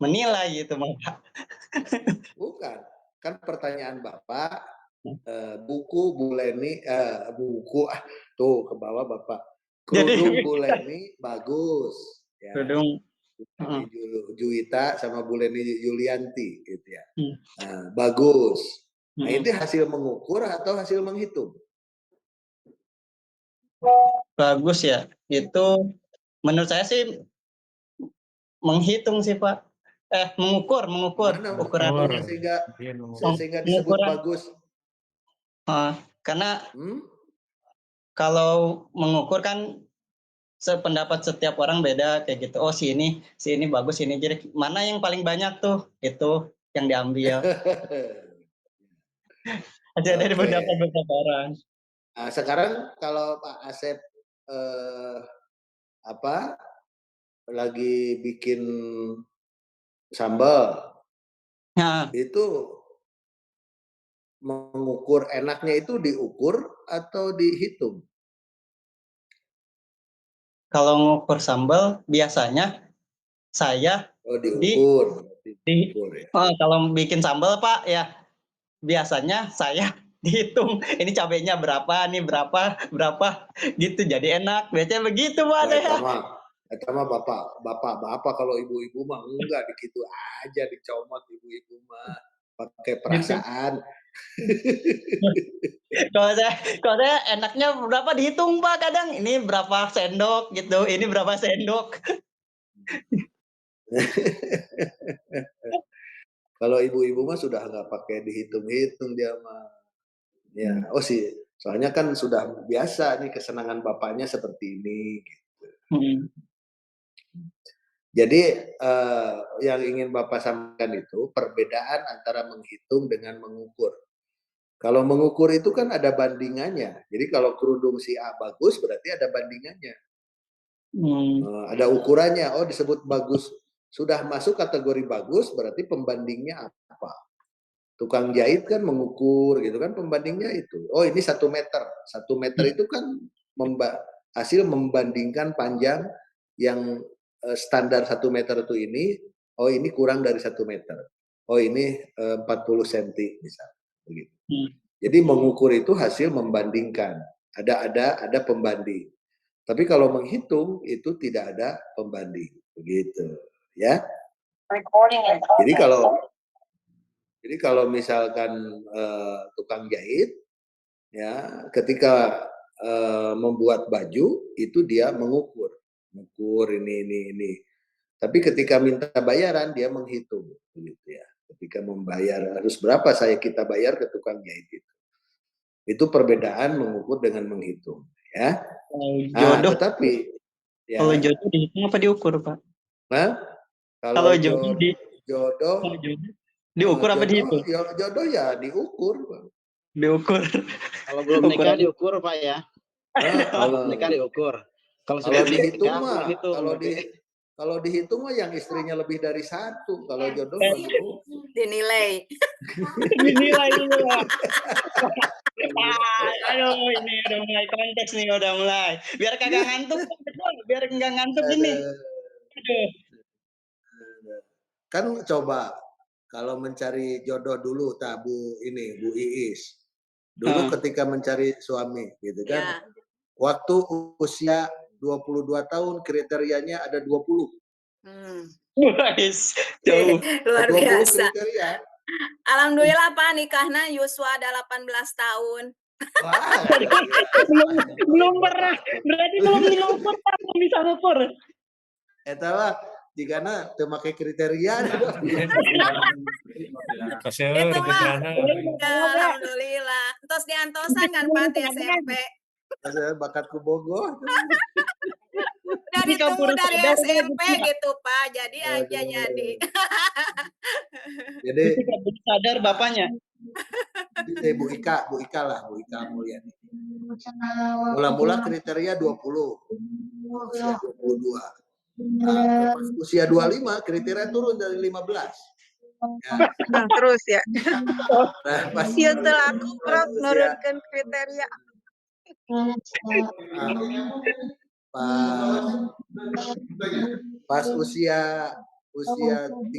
Menilai gitu Pak. Bukan. Kan pertanyaan Bapak, buku Bu Leni, buku, tuh ke bawah Bapak. Kerudung Bu Leni bagus. Ya. Kerudung. Juwita sama Bu Leni Yulianti gitu ya. Bagus. Nah, itu hasil mengukur atau hasil menghitung? Bagus ya. Itu menurut saya sih menghitung sih Pak. Mengukur ukuran sehingga disebut bagus. Karena kalau mengukur kan sependapat setiap orang beda kayak gitu. Oh si ini bagus, ini jadi mana yang paling banyak tuh itu yang diambil. Ada dari pendapat beberapa orang. Nah, sekarang kalau Pak Asep lagi bikin sambal, itu mengukur enaknya itu diukur atau dihitung? Kalau ngukur sambal biasanya saya diukur. Kalau bikin sambal Pak ya biasanya saya dihitung ini cabenya berapa nih berapa gitu jadi enak biasanya begitu Pak. Itu mah bapak kalau ibu-ibu mah enggak begitu aja dicomot ibu-ibu mah pakai perasaan. Kalau saya enaknya berapa dihitung Pak, kadang ini berapa sendok gitu, ini berapa sendok. Kalau ibu-ibu mah sudah nggak pakai dihitung-hitung dia mah. Ya, soalnya kan sudah biasa nih kesenangan bapaknya seperti ini. Gitu. Jadi yang ingin Bapak sampaikan itu perbedaan antara menghitung dengan mengukur. Kalau mengukur itu kan ada bandingannya. Jadi kalau kerudung si A bagus berarti ada bandingannya. Ada ukurannya. Oh disebut bagus. Sudah masuk kategori bagus berarti pembandingnya apa? Tukang jahit kan mengukur gitu kan pembandingnya itu. Oh ini 1 meter. 1 meter itu kan hasil membandingkan panjang yang standar 1 meter itu ini. Oh ini kurang dari 1 meter. Oh ini 40 cm misalnya. Begitu. Jadi mengukur itu hasil membandingkan. Ada pembanding. Tapi kalau menghitung itu tidak ada pembanding. Begitu, ya. Jadi kalau misalkan tukang jahit ya, ketika membuat baju itu dia mengukur ini. Tapi ketika minta bayaran dia menghitung, begitu ya. Ketika membayar harus berapa kita bayar ke tukang jahit itu. Itu perbedaan mengukur dengan menghitung, ya. Jodoh. Tetapi ya. Kalau jodoh dihitung apa diukur, Pak? Nah, Kalau jodoh diukur apa dihitung? Jodoh ya diukur, Pak. Diukur. Kalau belum nikah diukur, Pak ya. Kalau nikah diukur. Kalau sudah dihitung nikah, mah, kalau dihitung mah yang istrinya lebih dari satu. Kalau jodoh mah dinilai. Dinilai dulu, Pak. Aduh, ini udah mulai konteks nih, udah mulai. Biar kagak ngantuk, biar nggak ngantuk ini. Aduh. Kan coba kalau mencari jodoh dulu, Bu Iis. Dulu ketika mencari suami, gitu kan. Waktu usia 22 tahun kriterianya ada 20. Jauh. Luar 20 biasa. kriteria. Alhamdulillah Pak, nikahnya Yuswa ada 18 tahun. Wah, belum pernah. Berarti belum diukur, Pak. Belum bisa ngukur. Eta mah jigana teu make kriteria. Itu mah alhamdulillah. Entos diantosan kan Pak di SMP. Bakatku bogoh. Udah ditunggu dari SMP gitu Pak. Jadi aja jadi. Jadi sadar bapaknya. Bu Ika Mulyani. Mula-mula kriteria 20. Usia 22. Nah, pas usia 25 kriteria turun dari 15. Ya. Nah, terus ya. Nah, pas aku Prof menurunkan kriteria. Pas usia 30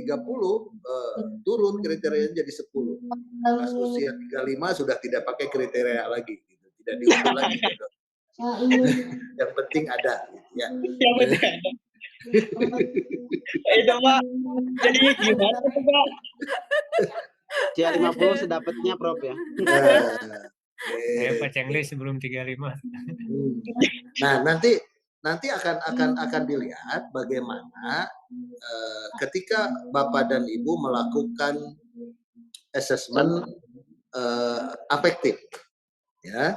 turun kriterianya jadi 10. Pas usia 35 sudah tidak pakai kriteria lagi, gitu. Tidak diukur lagi. Gitu. Yang penting ada, gitu, ya. Yang penting ada. Itu Pak. Jadi gimana tuh Pak? Usia 50 sedapatnya Prof ya. Pak Cengli sebelum 35. Nah, nanti akan dilihat bagaimana ketika Bapak dan Ibu melakukan asesmen afektif, ya.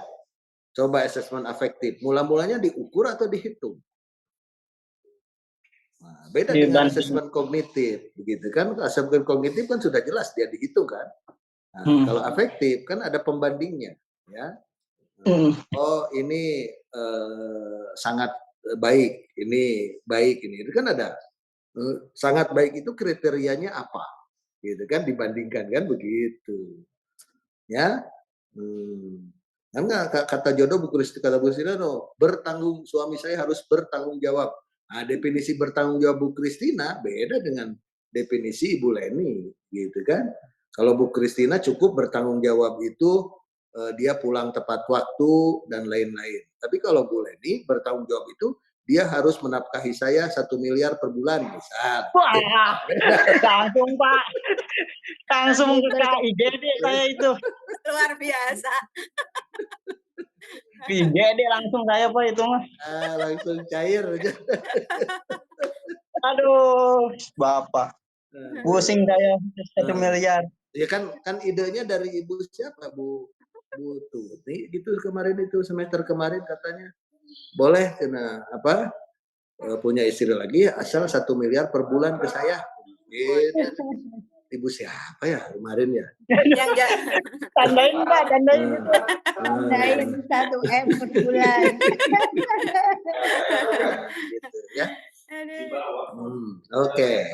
Coba asesmen afektif. Mula-mulanya diukur atau dihitung? Nah, beda dengan asesmen kognitif, begitu kan? Asesmen kognitif kan sudah jelas dia dihitung kan. Nah, kalau afektif kan ada pembandingnya, ya. Oh ini sangat baik, ini baik, ini kan ada sangat baik itu kriterianya apa, gitu kan dibandingkan kan begitu, ya. Kan kata jodoh Bu Kristina bertanggung, suami saya harus bertanggung jawab. Nah, definisi bertanggung jawab Bu Kristina beda dengan definisi Ibu Leni, gitu kan. Kalau Bu Kristina cukup bertanggung jawab itu dia pulang tepat waktu dan lain-lain. Tapi kalau Bu Leni bertanggung jawab itu dia harus menafkahi saya 1 miliar per bulan misal. Wah, langsung Pak, langsung ke IGD saya itu. Luar biasa. IGD langsung saya Pak itu mah. Langsung cair. Aduh, Bapak. Pusing saya 1 miliar. Ya kan idenya dari Ibu siapa Bu Tuti gitu kemarin itu semester kemarin katanya boleh kena apa punya istri lagi asal 1 miliar per bulan ke saya. Gitu. Ibu siapa ya kemarin ya? Yang tandain Pak, tandain itu. Tandain 1 M per bulan. Gitu ya. Oke.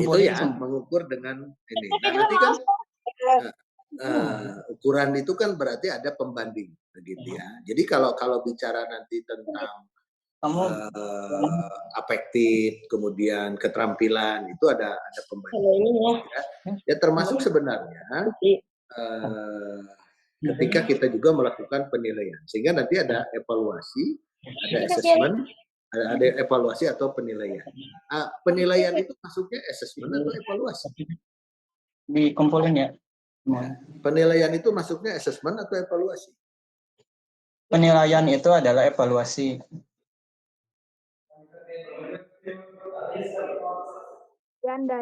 Itu ya mengukur dengan ini. Nah, nanti kan ukuran itu kan berarti ada pembanding begitu ya. Jadi kalau bicara nanti tentang afektif, kemudian keterampilan itu ada pembanding. Ya termasuk sebenarnya ketika kita juga melakukan penilaian, sehingga nanti ada evaluasi, ada assessment, ada evaluasi atau penilaian. Penilaian itu masuknya assessment atau evaluasi? Dikumpulin ya. Penilaian itu masuknya asesmen atau evaluasi? Penilaian itu adalah evaluasi.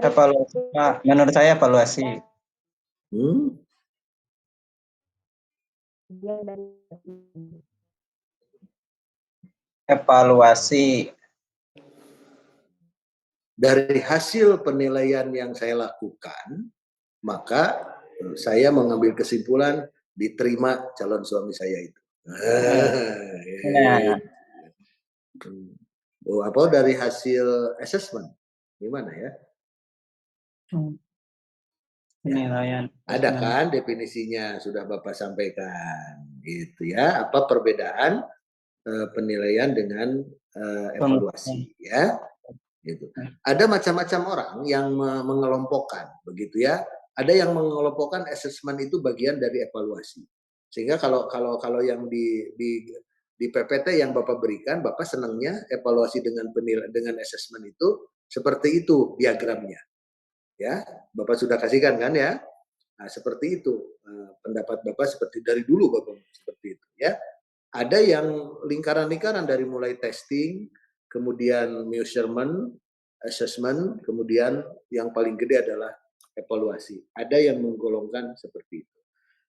Evaluasi, menurut saya evaluasi. Evaluasi. Dari hasil penilaian yang saya lakukan, maka saya mengambil kesimpulan diterima calon suami saya itu. Apa dari hasil assessment? Gimana ya? Penilaian. Ada kan definisinya sudah Bapak sampaikan, gitu ya. Apa perbedaan penilaian dengan evaluasi, ya? Gitu. Ada macam-macam orang yang mengelompokkan, begitu ya. Ada yang mengelompokkan assessment itu bagian dari evaluasi. Sehingga kalau yang di PPT yang Bapak berikan, Bapak senangnya evaluasi dengan assessment itu seperti itu diagramnya. Ya, Bapak sudah kasihkan kan ya? Nah, seperti itu pendapat Bapak, seperti dari dulu Bapak seperti itu ya. Ada yang lingkaran-lingkaran dari mulai testing, kemudian measurement, assessment, kemudian yang paling gede adalah evaluasi. Ada yang menggolongkan seperti itu.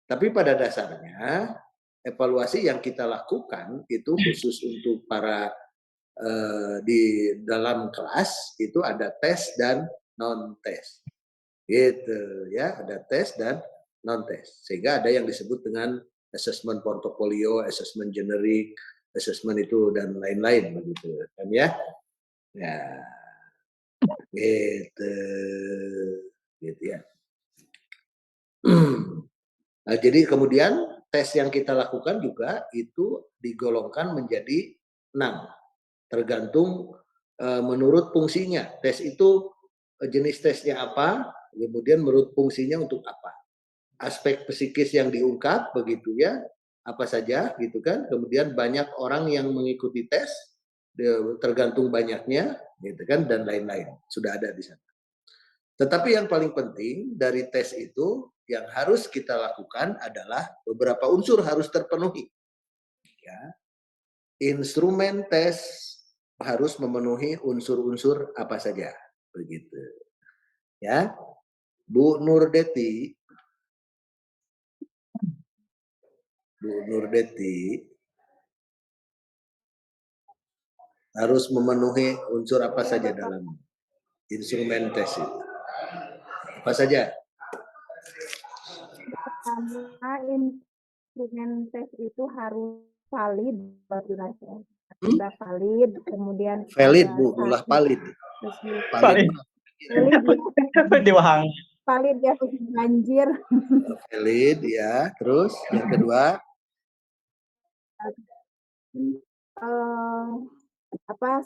Tapi pada dasarnya evaluasi yang kita lakukan itu khusus untuk para di dalam kelas itu ada tes dan non tes. Gitu ya, ada tes dan non tes. Sehingga ada yang disebut dengan assessment portfolio, assessment generik, assessment itu dan lain-lain begitu kan ya. Ya. Gitu. Gitu ya. Nah, jadi kemudian tes yang kita lakukan juga itu digolongkan menjadi 6. Tergantung menurut fungsinya. Tes itu jenis tesnya apa, kemudian menurut fungsinya untuk apa. Aspek psikis yang diungkap begitu ya, apa saja gitu kan. Kemudian banyak orang yang mengikuti tes, tergantung banyaknya gitu kan, dan lain-lain. Sudah ada di sana. Tetapi yang paling penting dari tes itu yang harus kita lakukan adalah beberapa unsur harus terpenuhi. Ya. Instrumen tes harus memenuhi unsur-unsur apa saja, begitu. Ya, Bu Nurdeti harus memenuhi unsur apa saja dalam instrumen tes itu. Apa saja? Pertama, instrumen tes itu harus valid, sudah valid, kemudian valid Bu, ulah valid. Valid di Wahang. Valid ya, banjir. Valid ya, terus yang kedua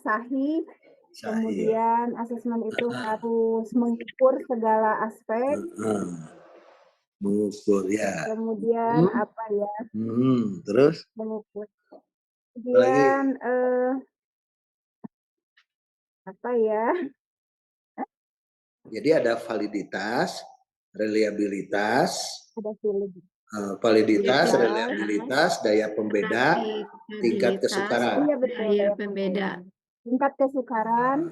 sahih. Kemudian asesmen itu harus mengukur segala aspek. Mengukur ya. Kemudian apa ya? Terus? Mengukur. Kemudian apa ya? Jadi ada validitas, reliabilitas, reliabilitas, daya pembeda, tingkat kesukaran. Iya betul. Daya pembeda. Tingkat kesukaran.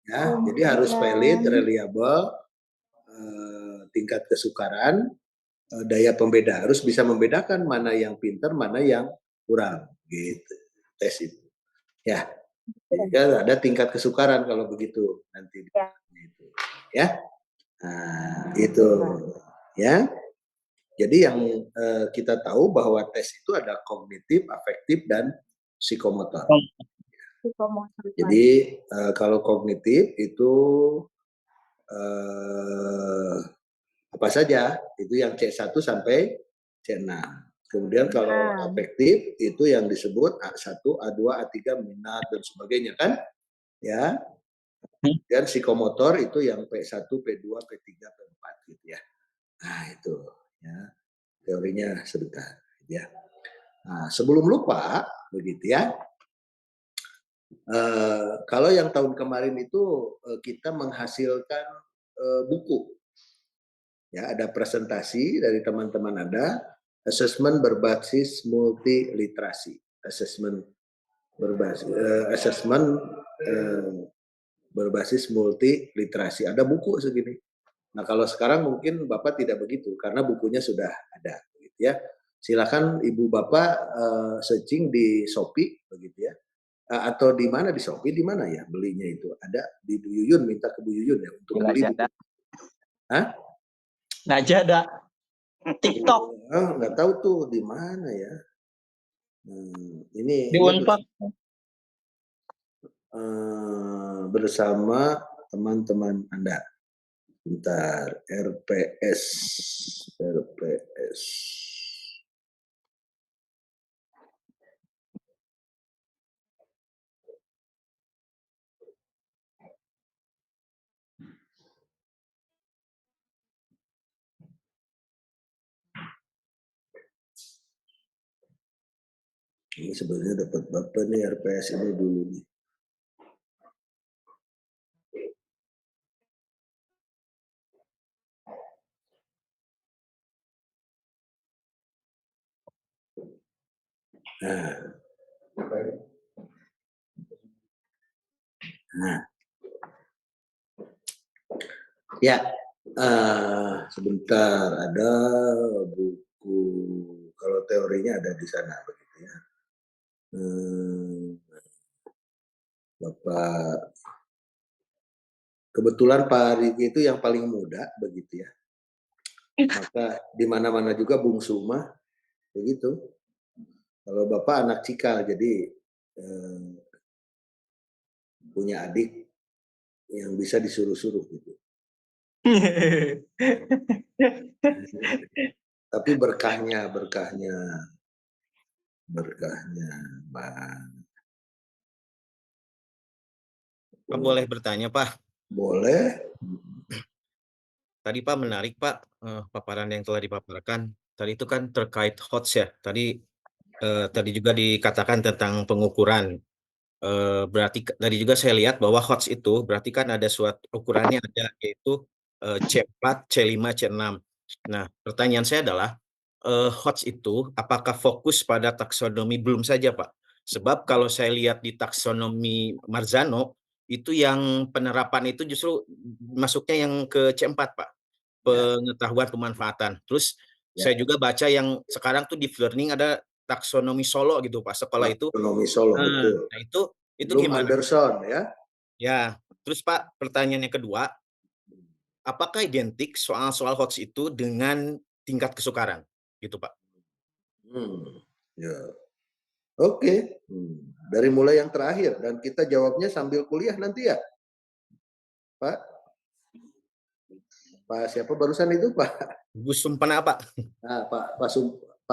Ya, jadi harus valid, reliable, tingkat kesukaran, daya pembeda. Harus bisa membedakan mana yang pintar, mana yang kurang. Gitu. Tes itu. Ya. Ya, ada tingkat kesukaran kalau begitu nanti. Gitu. Ya. Nah, itu. Ya. Jadi yang kita tahu bahwa tes itu ada kognitif, afektif, dan psikomotor. Jadi kalau kognitif itu apa saja, itu yang C1 sampai C6. Kemudian kalau afektif itu yang disebut A1, A2, A3, minat dan sebagainya kan, ya. Dan psikomotor itu yang P1, P2, P3, P4 gitu ya. Nah itu, ya teorinya sebentar, ya. Nah sebelum lupa, begitu ya. Kalau yang tahun kemarin itu kita menghasilkan buku. Ya, ada presentasi dari teman-teman Anda, asesmen berbasis multiliterasi, asesmen berbasis multiliterasi. Ada buku segini. Nah, kalau sekarang mungkin Bapak tidak begitu karena bukunya sudah ada, gitu ya. Silakan Ibu Bapak searching di Shopee, begitu ya. Atau di mana di Shopee, di mana ya belinya itu? Ada di Bu Yuyun, minta ke Bu Yuyun ya untuk beli buku. Hah? Najada. TikTok. Nggak tahu tuh di mana ya. Ini Di Unpad. Bersama teman-teman Anda. Bentar, RPS. Ini sebenarnya dapat Bapak nih RPS ini dulu nih. Nah. Ya, sebentar, ada buku, kalau teorinya ada di sana begitu ya. Bapak, kebetulan Pak Riki itu yang paling muda begitu ya. Maka di mana-mana juga bungsu mah begitu. Kalau Bapak anak cikal, jadi punya adik yang bisa disuruh-suruh gitu. Tapi berkahnya, Bang. Pak boleh bertanya, Pak? Boleh. Tadi Pak menarik Pak paparan yang telah dipaparkan. Tadi itu kan terkait HOTS ya. Tadi juga dikatakan tentang pengukuran. Berarti tadi juga saya lihat bahwa HOTS itu berarti kan ada suatu ukurannya ada yaitu C4, C5, C6. Nah, pertanyaan saya adalah HOTS itu apakah fokus pada taksonomi belum saja Pak? Sebab kalau saya lihat di taksonomi Marzano itu yang penerapan itu justru masuknya yang ke C4 Pak. Pengetahuan pemanfaatan. Terus saya juga baca yang sekarang tuh di learning ada taksonomi Solo gitu Pak. Sekolah itu. Taksonomi Solo, betul. Nah, itu belum gimana? Anderson ya. Ya, terus Pak, pertanyaan yang kedua, apakah identik soal-soal HOTS itu dengan tingkat kesukaran? Gitu Pak. Ya. Oke. Dari mulai yang terakhir dan kita jawabnya sambil kuliah nanti ya, Pak. Pak siapa barusan itu Pak? Gus Sumpena Pak. Nah, Pak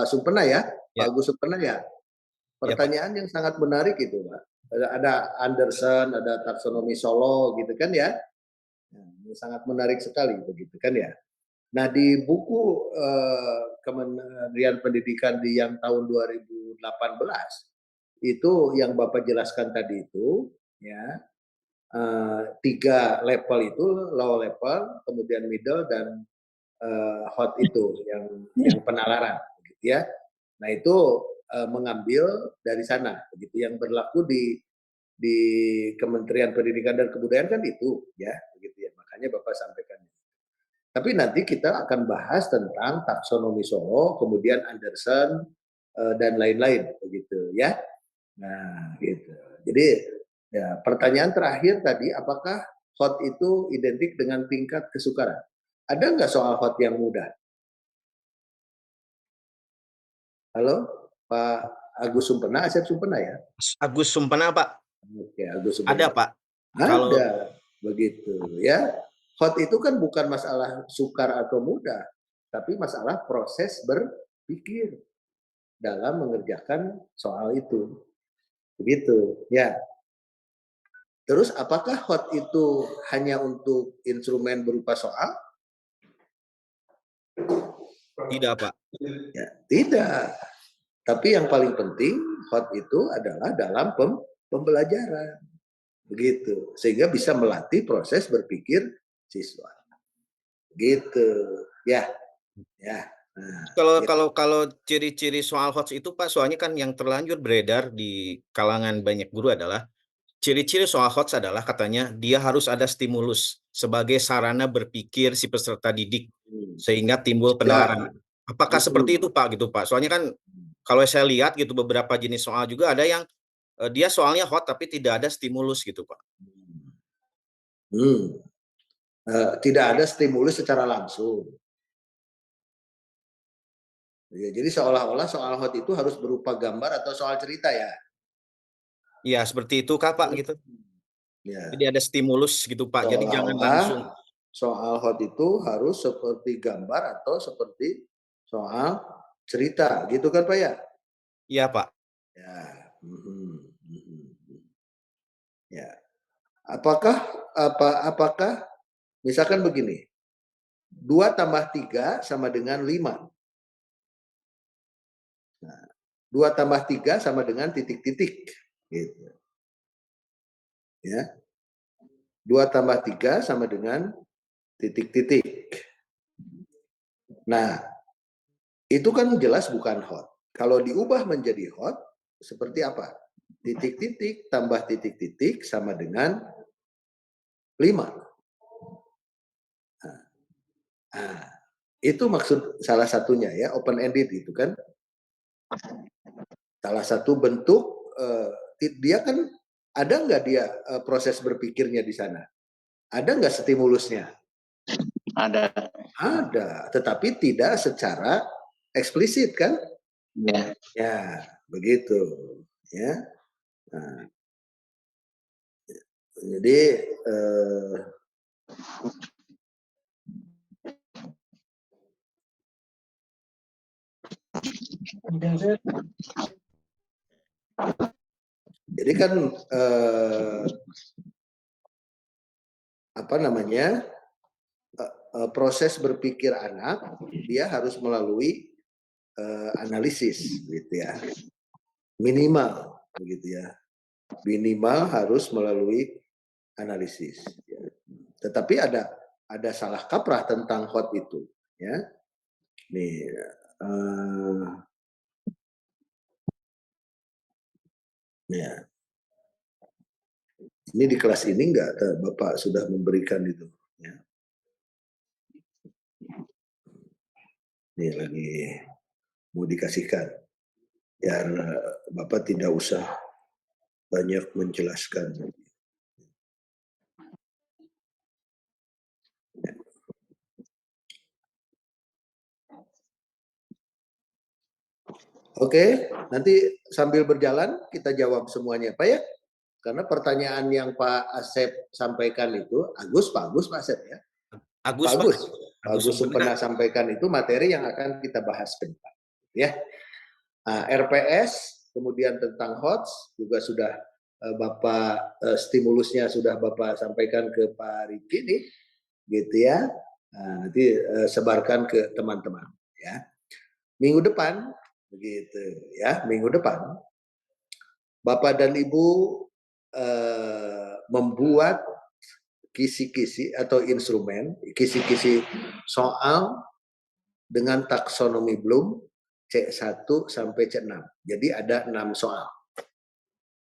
Sumpena ya, ya. Pak Gus Sumpena ya. Pertanyaan yang sangat menarik itu Pak. Ada Anderson, ada taksonomi Solo gitu kan ya. Nah, sangat menarik sekali begitu kan ya. Nah di buku Kementerian Pendidikan di yang tahun 2018 itu yang Bapak jelaskan tadi itu ya 3 level itu, low level, kemudian middle dan hot itu yang penalaran begitu ya. Nah itu mengambil dari sana begitu yang berlaku di Kementerian Pendidikan dan Kebudayaan kan itu ya begitu ya. Makanya Bapak sampaikan. Tapi nanti kita akan bahas tentang taksonomi Solo, kemudian Anderson dan lain-lain begitu ya. Nah, gitu. Jadi ya pertanyaan terakhir tadi, apakah hot itu identik dengan tingkat kesukaran? Ada nggak soal hot yang mudah? Halo, Pak Agus Sumpena, Asep Sumpena ya? Agus Sumpena Pak. Oke, Agus Sumpena. Ada Pak. Ada, begitu ya. Hot itu kan bukan masalah sukar atau mudah, tapi masalah proses berpikir dalam mengerjakan soal itu. Begitu, ya. Terus apakah hot itu hanya untuk instrumen berupa soal? Tidak, Pak. Ya, tidak. Tapi yang paling penting hot itu adalah dalam pembelajaran. Begitu. Sehingga bisa melatih proses berpikir siswa. Gitu. Ya. Nah, Kalau ciri-ciri soal hoax itu Pak, soalnya kan yang terlanjur beredar di kalangan banyak guru adalah ciri-ciri soal hoax adalah katanya dia harus ada stimulus sebagai sarana berpikir si peserta didik sehingga timbul penalaran. Apakah seperti itu Pak gitu Pak? Soalnya kan kalau saya lihat gitu beberapa jenis soal juga ada yang dia soalnya hot tapi tidak ada stimulus gitu Pak. Tidak ada stimulus secara langsung. Ya, jadi seolah-olah soal hot itu harus berupa gambar atau soal cerita ya? Iya seperti itu Kak Pak gitu. Ya. Jadi ada stimulus gitu Pak. Jadi jangan langsung. Soal hot itu harus seperti gambar atau seperti soal cerita, gitu kan Pak ya? Iya Pak. Ya. Ya. Apakah misalkan begini, 2 tambah 3 sama dengan 5. Nah, 2 tambah 3 sama dengan titik-titik. Gitu. Ya. 2 tambah 3 sama dengan titik-titik. Nah, itu kan jelas bukan hot. Kalau diubah menjadi hot, seperti apa? Titik-titik tambah titik-titik sama dengan 5. Nah, itu maksud salah satunya ya, open-ended itu kan. Salah satu bentuk, dia kan ada nggak dia proses berpikirnya di sana? Ada nggak stimulusnya? Ada. Ada, tetapi tidak secara eksplisit kan? Ya. Ya, begitu. Ya. Nah, jadi kan apa namanya, proses berpikir anak dia harus melalui analisis, gitu ya. Minimal, begitu ya. Minimal harus melalui analisis. Ya. Tetapi ada salah kaprah tentang hot itu, ya. Nih, ya. Ini di kelas ini enggak Bapak sudah memberikan itu, ya. Ini lagi mau dikasihkan, biar Bapak tidak usah banyak menjelaskan. Oke, nanti sambil berjalan kita jawab semuanya, Pak ya. Karena pertanyaan yang Pak Asep sampaikan itu, Pak Asep ya. Agus Sempena sampaikan itu materi yang akan kita bahas ke depan, ya. Nah, RPS, kemudian tentang HOTS juga sudah Bapak stimulusnya sudah Bapak sampaikan ke Pak Riki nih, gitu ya. Nah, nanti sebarkan ke teman-teman, ya. Minggu depan, begitu ya, minggu depan Bapak dan Ibu membuat kisi-kisi atau instrumen, kisi-kisi soal dengan taksonomi Bloom C1 sampai C6. Jadi ada 6 soal.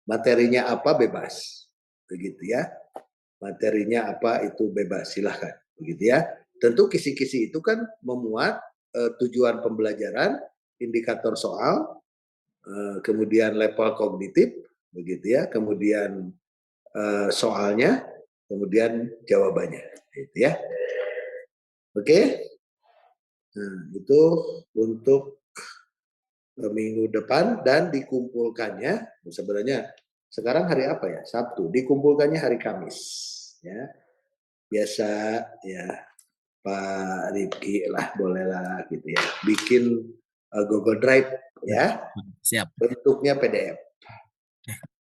Materinya apa bebas, begitu ya. Materinya apa itu bebas, silahkan, begitu ya. Tentu kisi-kisi itu kan memuat tujuan pembelajaran, indikator soal, kemudian level kognitif, begitu ya. Kemudian soalnya, kemudian jawabannya, gitu ya. Oke. Nah, itu untuk minggu depan dan dikumpulkannya sebenarnya sekarang hari apa ya? Sabtu. Dikumpulkannya hari Kamis, ya. Biasa ya Pak Rifki lah bolehlah gitu ya. Bikin Google Drive ya. Siap. Bentuknya PDF.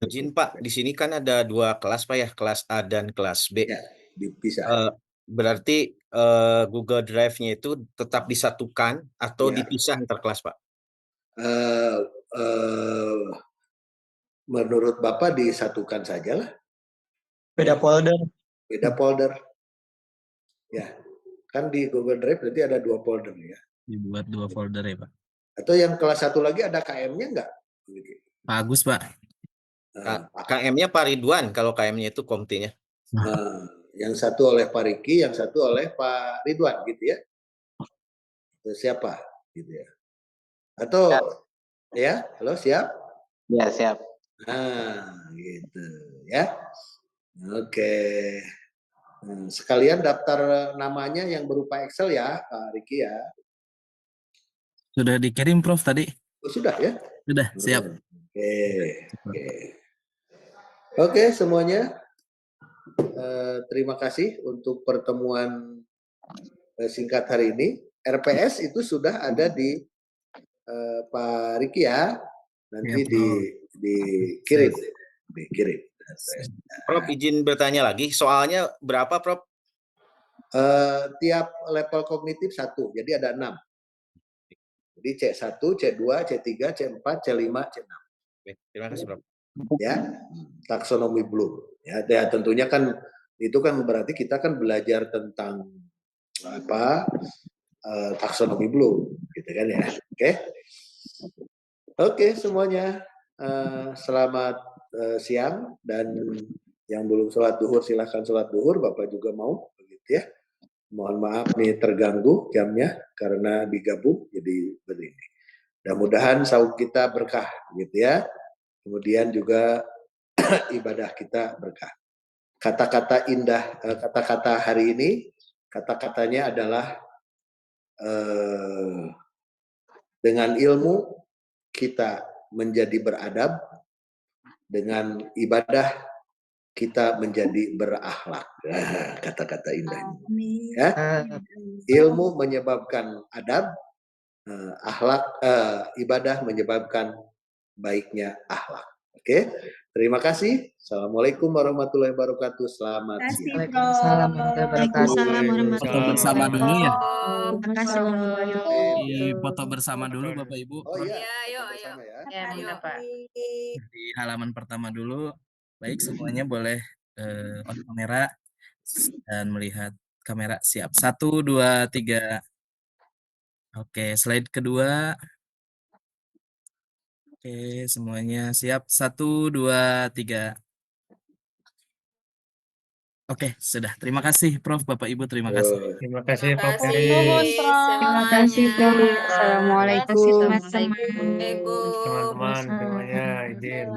Izin Pak, di sini kan ada 2 kelas Pak ya, kelas A dan kelas B. Ya, dipisah. Berarti Google Drive-nya itu tetap disatukan atau dipisah antar kelas Pak? Menurut Bapak disatukan saja lah. Beda folder. Beda folder. Ya. Kan di Google Drive berarti ada 2 folder ya. Dibuat 2 folder ya, Pak. Atau yang kelas 1 lagi ada KM-nya enggak? Pak Agus, Pak. KM-nya Pak Ridwan, kalau KM-nya itu komtinya. Yang satu oleh Pak Riki, yang satu oleh Pak Ridwan gitu ya. Itu siapa gitu ya. Atau ya, halo siap? Ya, siap. Gitu ya. Oke. Sekalian daftar namanya yang berupa Excel ya, Pak Riki ya. Sudah dikirim, Prof, tadi? Oh, sudah ya? Sudah, siap. Oke, semuanya. Terima kasih untuk pertemuan singkat hari ini. RPS itu sudah ada di Pak Riki ya. Nanti dikirim. Prof, izin bertanya lagi, soalnya berapa, Prof? Tiap level kognitif 1, jadi ada 6. Jadi C1, C2, C3, C4, C5, C6. Terima kasih, Prof. Ya, taksonomi Bloom. Ya, tentunya kan itu kan berarti kita kan belajar tentang apa taksonomi Bloom, gitu kan ya. Oke, semuanya selamat siang, dan yang belum sholat duhur silahkan sholat duhur. Bapak juga mau, begitu ya. Mohon maaf nih terganggu jamnya karena digabung jadi begini. Mudah-mudahan saum kita berkah, gitu ya. Kemudian juga ibadah kita berkah. Kata-kata indah, kata-kata hari ini, kata-katanya adalah dengan ilmu kita menjadi beradab, dengan ibadah kita menjadi berakhlak. Kata-kata indah. Ya. Ilmu menyebabkan adab, akhlak, ibadah menyebabkan baiknya akhlak. Oke, terima kasih. Assalamualaikum warahmatullahi wabarakatuh. Selamat siang. Waalaikumsalam warahmatullahi Foto bersama dulu ya. Terima kasih warahmatullahi Di foto bersama dulu, Bapak Ibu. Oh iya, Ayo. Ya, benar, Pak. Di halaman pertama dulu. Baik, semuanya boleh on kamera dan melihat kamera. Siap. 1, 2, 3. Oke, slide kedua. Oke, semuanya siap. 1, 2, 3. Oke, sudah. Terima kasih, Prof. Bapak Ibu, terima kasih. Terima kasih, Prof. Terima kasih, Prof. Assalamualaikum, teman-teman. Teman-teman semuanya izin.